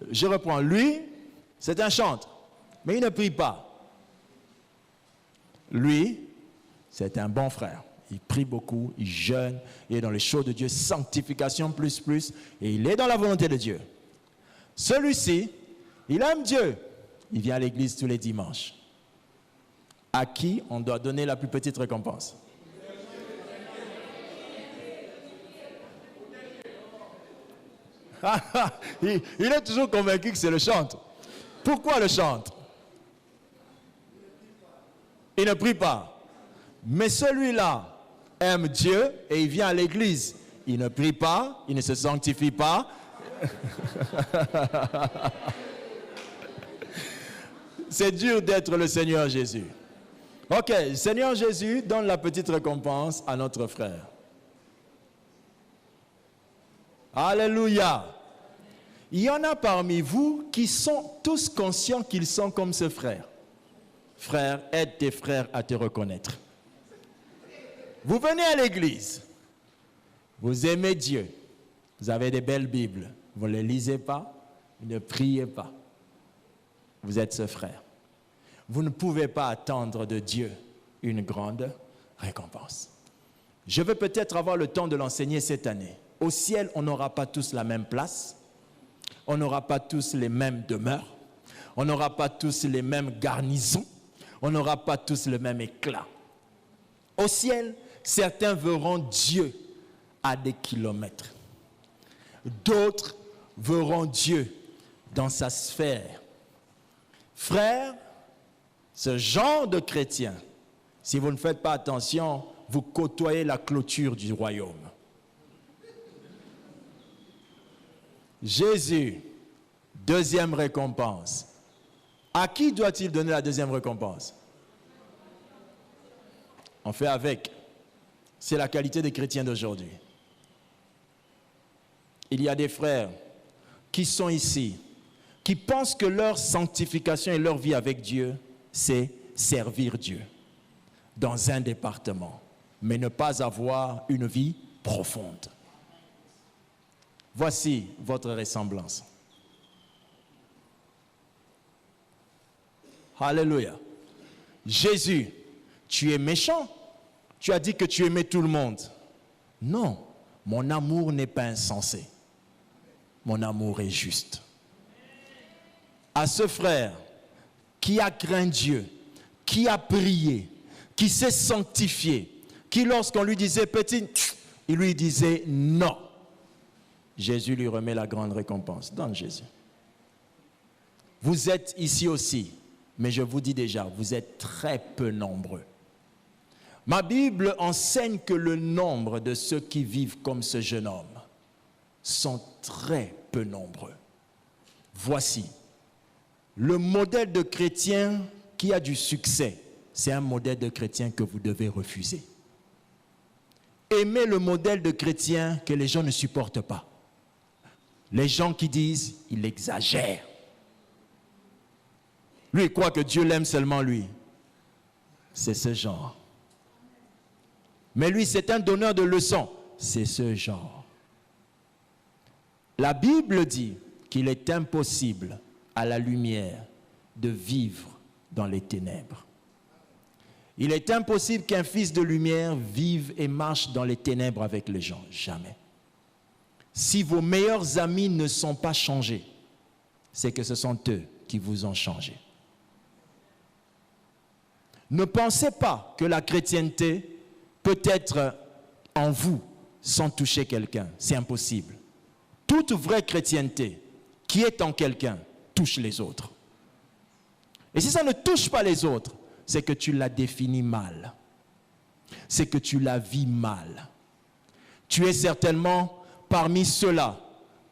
S1: Je reprends. Lui, c'est un chantre, mais il ne prie pas. Lui, c'est un bon frère. Il prie beaucoup, il jeûne, il est dans les choses de Dieu, sanctification plus, et il est dans la volonté de Dieu. Celui-ci, il aime Dieu. Il vient à l'église tous les dimanches. À qui on doit donner la plus petite récompense? Il est toujours convaincu que c'est le chantre. Pourquoi le chantre? Il ne prie pas. Mais celui-là aime Dieu et il vient à l'église. Il ne prie pas, il ne se sanctifie pas. C'est dur d'être le Seigneur Jésus. Ok, Seigneur Jésus donne la petite récompense à notre frère. Alléluia. Il y en a parmi vous qui sont tous conscients qu'ils sont comme ce frère. Frère, aide tes frères à te reconnaître. Vous venez à l'église. Vous aimez Dieu. Vous avez des belles Bibles. Vous ne les lisez pas. Vous ne priez pas. Vous êtes ce frère. Vous ne pouvez pas attendre de Dieu une grande récompense. Je veux peut-être avoir le temps de l'enseigner cette année. Au ciel, on n'aura pas tous la même place. On n'aura pas tous les mêmes demeures. On n'aura pas tous les mêmes garnisons. On n'aura pas tous le même éclat. Au ciel, certains verront Dieu à des kilomètres. D'autres verront Dieu dans sa sphère. Frères, ce genre de chrétiens, si vous ne faites pas attention, vous côtoyez la clôture du royaume. Jésus, deuxième récompense. À qui doit-il donner la deuxième récompense? On fait avec. C'est la qualité des chrétiens d'aujourd'hui. Il y a des frères qui sont ici, qui pensent que leur sanctification et leur vie avec Dieu, c'est servir Dieu dans un département, mais ne pas avoir une vie profonde. Voici votre ressemblance. Alléluia. Jésus, tu es méchant. Tu as dit que tu aimais tout le monde. Non, mon amour n'est pas insensé. Mon amour est juste. À ce frère qui a craint Dieu, qui a prié, qui s'est sanctifié, qui lorsqu'on lui disait petit, il lui disait non. Jésus lui remet la grande récompense. Donne Jésus. Vous êtes ici aussi, mais je vous dis déjà, vous êtes très peu nombreux. Ma Bible enseigne que le nombre de ceux qui vivent comme ce jeune homme sont très peu nombreux. Voici le modèle de chrétien qui a du succès c'est un modèle de chrétien que vous devez refuser. Aimez le modèle de chrétien que les gens ne supportent pas. Les gens qui disent, il exagère. Lui, il croit que Dieu l'aime seulement lui. C'est ce genre. Mais lui, c'est un donneur de leçons. C'est ce genre. La Bible dit qu'il est impossible à la lumière de vivre dans les ténèbres. Il est impossible qu'un fils de lumière vive et marche dans les ténèbres avec les gens. Jamais. Si vos meilleurs amis ne sont pas changés, c'est que ce sont eux qui vous ont changé. Ne pensez pas que la chrétienté peut être en vous sans toucher quelqu'un. C'est impossible. Toute vraie chrétienté qui est en quelqu'un touche les autres. Et si ça ne touche pas les autres, c'est que tu l'as défini mal. C'est que tu la vis mal. Tu es certainement parmi ceux-là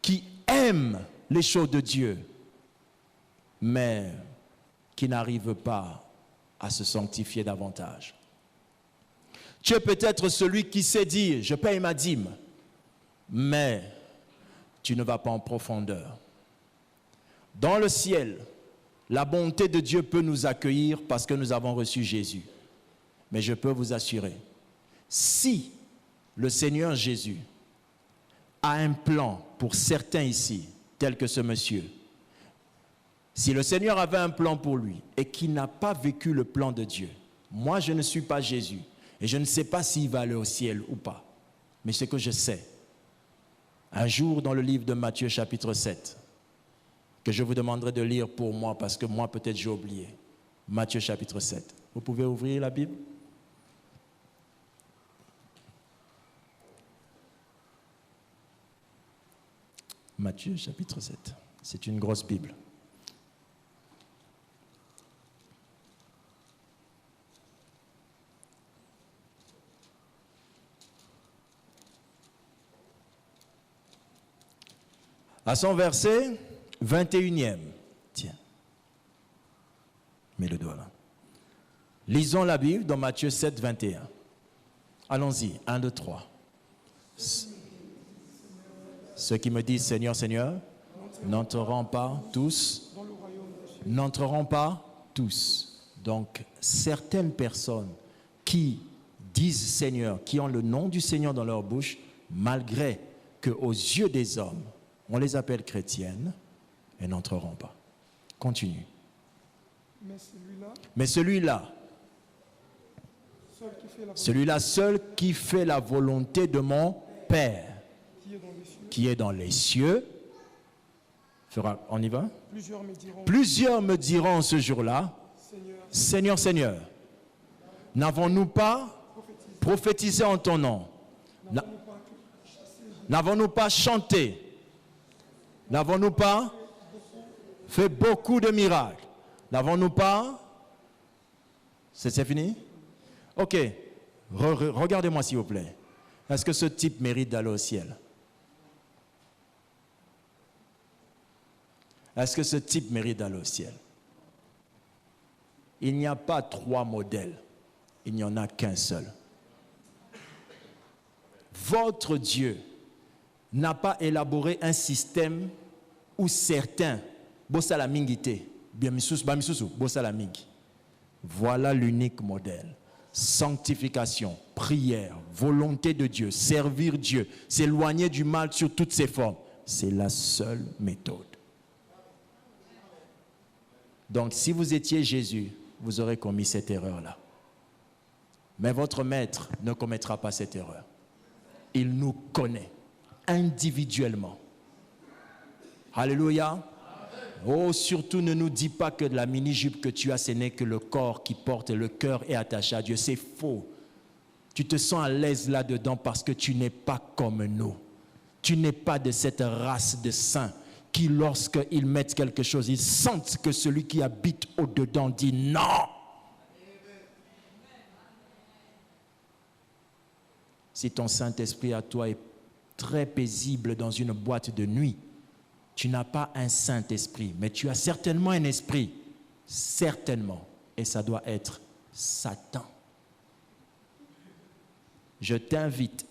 S1: qui aiment les choses de Dieu, mais qui n'arrivent pas à se sanctifier davantage. Tu es peut-être celui qui sait dire, je paye ma dîme, mais tu ne vas pas en profondeur. Dans le ciel, la bonté de Dieu peut nous accueillir parce que nous avons reçu Jésus. Mais je peux vous assurer, si le Seigneur Jésus a un plan pour certains ici, tel que ce monsieur, si le Seigneur avait un plan pour lui et qu'il n'a pas vécu le plan de Dieu, moi je ne suis pas Jésus et je ne sais pas s'il va aller au ciel ou pas. Mais ce que je sais, un jour dans le livre de Matthieu chapitre 7, que je vous demanderai de lire pour moi parce que moi peut-être j'ai oublié. Matthieu chapitre 7. Vous pouvez ouvrir la Bible? Matthieu chapitre 7. C'est une grosse Bible. À son verset 21e. Tiens. Mets le doigt là. Lisons la Bible dans Matthieu 7, 21. Allons-y. 1, 2, 3. Ceux qui me disent Seigneur, Seigneur, n'entreront pas tous. N'entreront pas tous. Donc, certaines personnes qui disent Seigneur, qui ont le nom du Seigneur dans leur bouche, malgré qu'aux yeux des hommes, on les appelle chrétiennes, et n'entreront pas. Continue. Mais celui-là, seul qui fait la volonté de mon Père, qui est dans les cieux, fera, on y va? Plusieurs me diront ce jour-là, Seigneur, Seigneur, n'avons-nous pas prophétisé en ton nom? N'avons-nous pas chanté? N'avons-nous pas fait beaucoup de miracles? N'avons-nous pas? C'est fini? Ok. Regardez-moi s'il vous plaît. Est-ce que ce type mérite d'aller au ciel? Est-ce que ce type mérite d'aller au ciel? Il n'y a pas 3 modèles. Il n'y en a qu'un seul. Votre Dieu n'a pas élaboré un système où certains, bossa la mingité, bien bossa la mingi. Voilà l'unique modèle. Sanctification, prière, volonté de Dieu, servir Dieu, s'éloigner du mal sur toutes ses formes. C'est la seule méthode. Donc, si vous étiez Jésus, vous aurez commis cette erreur-là. Mais votre maître ne commettra pas cette erreur. Il nous connaît individuellement. Alléluia. Oh, surtout ne nous dis pas que de la mini-jupe que tu as, ce n'est que le corps qui porte, le cœur est attaché à Dieu. C'est faux. Tu te sens à l'aise là-dedans parce que tu n'es pas comme nous. Tu n'es pas de cette race de saints qui, lorsqu'ils mettent quelque chose, ils sentent que celui qui habite au-dedans dit non. Si ton Saint-Esprit à toi est très paisible dans une boîte de nuit, tu n'as pas un Saint-Esprit, mais tu as certainement un esprit. Certainement. Et ça doit être Satan. Je t'invite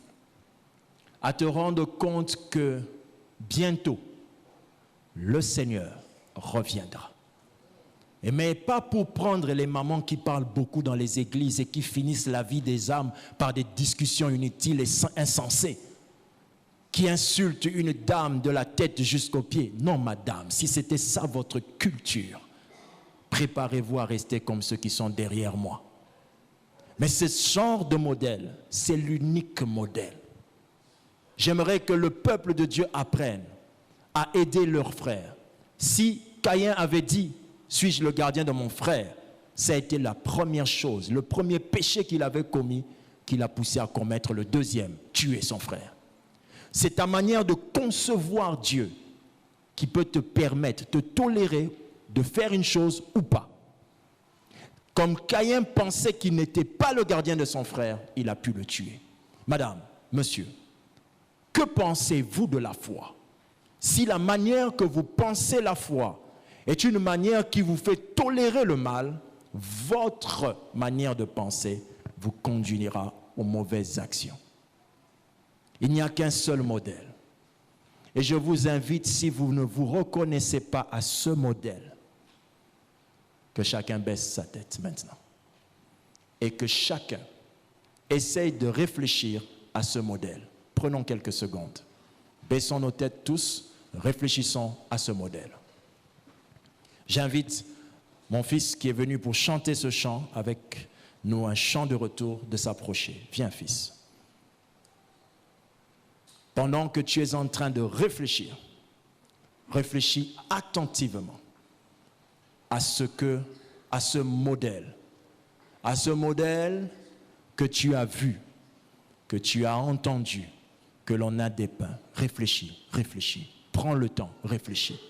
S1: à te rendre compte que bientôt, le Seigneur reviendra. Mais pas pour prendre les mamans qui parlent beaucoup dans les églises et qui finissent la vie des âmes par des discussions inutiles et insensées, qui insultent une dame de la tête jusqu'aux pieds. Non, madame, si c'était ça votre culture, préparez-vous à rester comme ceux qui sont derrière moi. Mais ce genre de modèle, c'est l'unique modèle. J'aimerais que le peuple de Dieu apprenne à aider leurs frères. Si Caïn avait dit, suis-je le gardien de mon frère, ça a été la première chose, le premier péché qu'il avait commis, qui l'a poussé à commettre le deuxième, tuer son frère. C'est ta manière de concevoir Dieu qui peut te permettre, te tolérer de faire une chose ou pas. Comme Caïn pensait qu'il n'était pas le gardien de son frère, il a pu le tuer. Madame, monsieur, que pensez-vous de la foi? Si la manière que vous pensez la foi est une manière qui vous fait tolérer le mal, votre manière de penser vous conduira aux mauvaises actions. Il n'y a qu'un seul modèle. Et je vous invite, si vous ne vous reconnaissez pas à ce modèle, que chacun baisse sa tête maintenant. Et que chacun essaye de réfléchir à ce modèle. Prenons quelques secondes. Baissons nos têtes tous, réfléchissons à ce modèle. J'invite mon fils qui est venu pour chanter ce chant avec nous, un chant de retour, de s'approcher. Viens, fils. Pendant que tu es en train de réfléchir, réfléchis attentivement à ce modèle que tu as vu, que tu as entendu, que l'on a dépeint. Réfléchis, réfléchis. Prends le temps, réfléchis.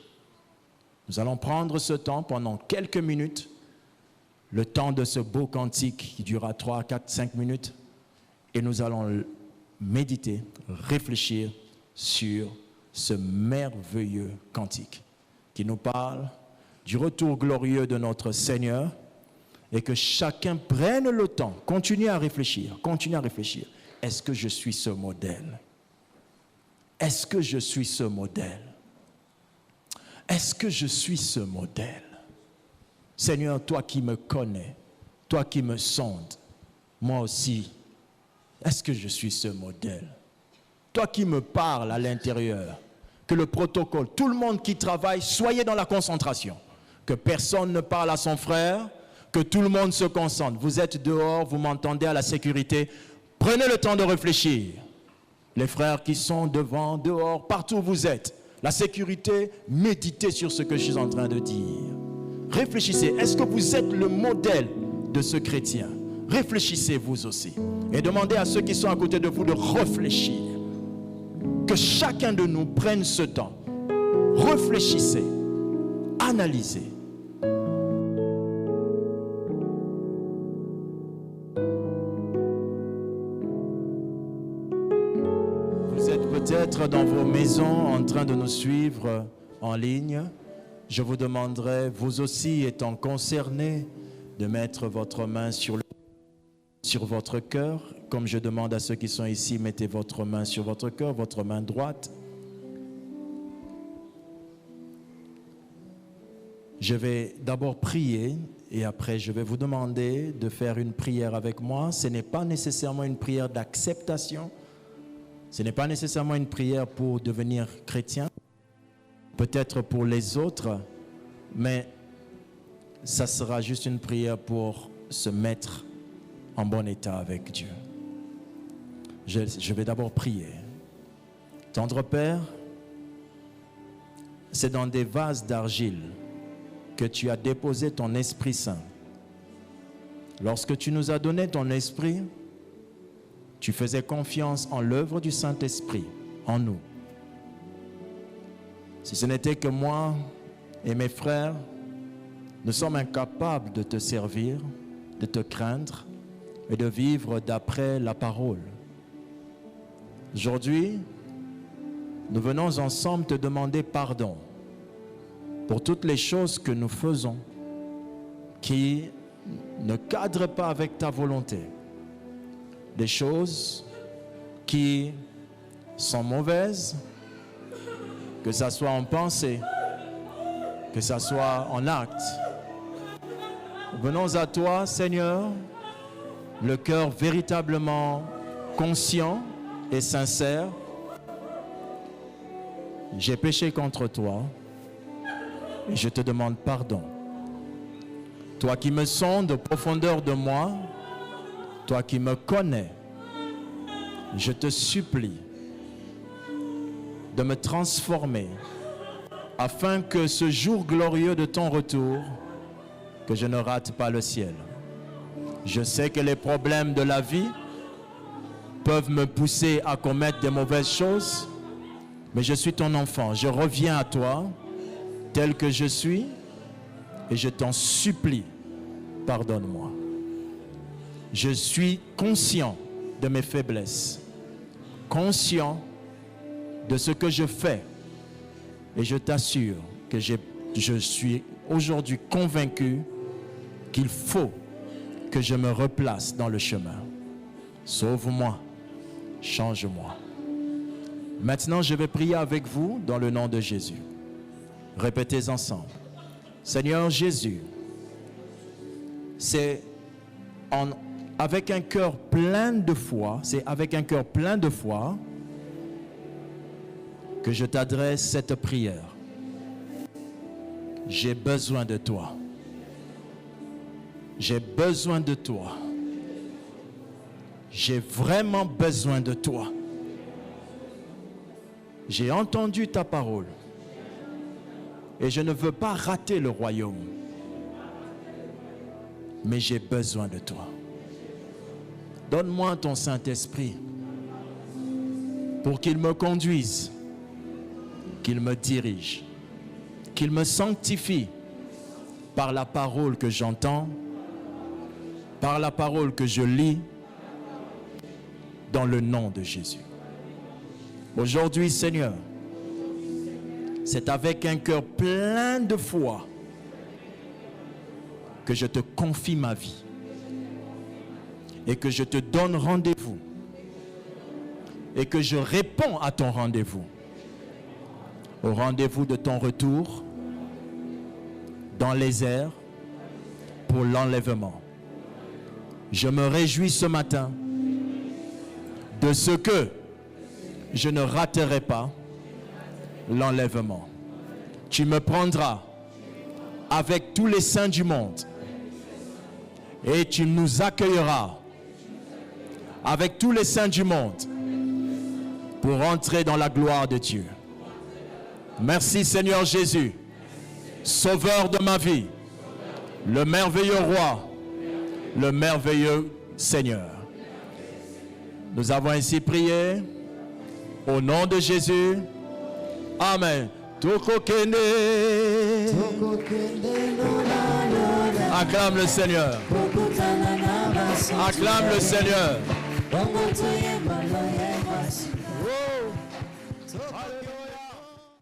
S1: Nous allons prendre ce temps pendant quelques minutes, le temps de ce beau cantique qui durera 3, 4, 5 minutes, et nous allons méditer, réfléchir sur ce merveilleux cantique qui nous parle du retour glorieux de notre Seigneur, et que chacun prenne le temps, continue à réfléchir. Est-ce que je suis ce modèle? Est-ce que je suis ce modèle? Est-ce que je suis ce modèle? Seigneur, toi qui me connais, toi qui me sondes, moi aussi, est-ce que je suis ce modèle? Toi qui me parles à l'intérieur, que le protocole, tout le monde qui travaille, soyez dans la concentration. Que personne ne parle à son frère, que tout le monde se concentre. Vous êtes dehors, vous m'entendez à la sécurité. Prenez le temps de réfléchir. Les frères qui sont devant, dehors, partout où vous êtes. La sécurité, méditez sur ce que je suis en train de dire. Réfléchissez. Est-ce que vous êtes le modèle de ce chrétien? Réfléchissez vous aussi. Et demandez à ceux qui sont à côté de vous de réfléchir. Que chacun de nous prenne ce temps. Réfléchissez. Analysez. Vous êtes peut-être dans vos maisons en train de nous suivre en ligne. Je vous demanderai, vous aussi étant concernés, de mettre votre main sur votre cœur. Comme je demande à ceux qui sont ici, mettez votre main sur votre cœur, votre main droite. Je vais d'abord prier et après je vais vous demander de faire une prière avec moi. Ce n'est pas nécessairement une prière d'acceptation. Ce n'est pas nécessairement une prière pour devenir chrétien. Peut-être pour les autres, mais ça sera juste une prière pour se mettre en bon état avec Dieu. Je vais d'abord prier. Tendre Père, c'est dans des vases d'argile que tu as déposé ton Esprit Saint. Lorsque tu nous as donné ton Esprit, tu faisais confiance en l'œuvre du Saint-Esprit, en nous. Si ce n'était que moi et mes frères, nous sommes incapables de te servir, de te craindre et de vivre d'après la parole. Aujourd'hui, nous venons ensemble te demander pardon pour toutes les choses que nous faisons qui ne cadrent pas avec ta volonté. Des choses qui sont mauvaises, que ce soit en pensée, que ce soit en acte. Venons à toi, Seigneur, le cœur véritablement conscient et sincère. J'ai péché contre toi et je te demande pardon. Toi qui me sondes au profondeur de moi, toi qui me connais, je te supplie de me transformer afin que ce jour glorieux de ton retour, que je ne rate pas le ciel. Je sais que les problèmes de la vie peuvent me pousser à commettre des mauvaises choses, mais je suis ton enfant. Je reviens à toi tel que je suis et je t'en supplie, pardonne-moi. Je suis conscient de mes faiblesses, conscient de ce que je fais et je t'assure que je suis aujourd'hui convaincu qu'il faut que je me replace dans le chemin. Sauve-moi, change-moi. Maintenant, je vais prier avec vous dans le nom de Jésus. Répétez ensemble. Seigneur Jésus, c'est avec un cœur plein de foi, que je t'adresse cette prière. J'ai besoin de toi. J'ai besoin de toi. J'ai vraiment besoin de toi. J'ai entendu ta parole et je ne veux pas rater le royaume. Mais j'ai besoin de toi. Donne-moi ton Saint-Esprit pour qu'il me conduise, qu'il me dirige, qu'il me sanctifie par la parole que j'entends, par la parole que je lis, dans le nom de Jésus. Aujourd'hui, Seigneur, c'est avec un cœur plein de foi que je te confie ma vie et que je te donne rendez-vous et que je réponds à ton rendez-vous, au rendez-vous de ton retour dans les airs pour l'enlèvement. Je me réjouis ce matin de ce que je ne raterai pas l'enlèvement. Tu me prendras avec tous les saints du monde et tu nous accueilleras avec tous les saints du monde pour entrer dans la gloire de Dieu. Merci Seigneur Jésus, Sauveur de ma vie, le merveilleux Roi, le merveilleux Seigneur. Nous avons ainsi prié au nom de Jésus. Amen. Acclame le Seigneur. Acclame le Seigneur.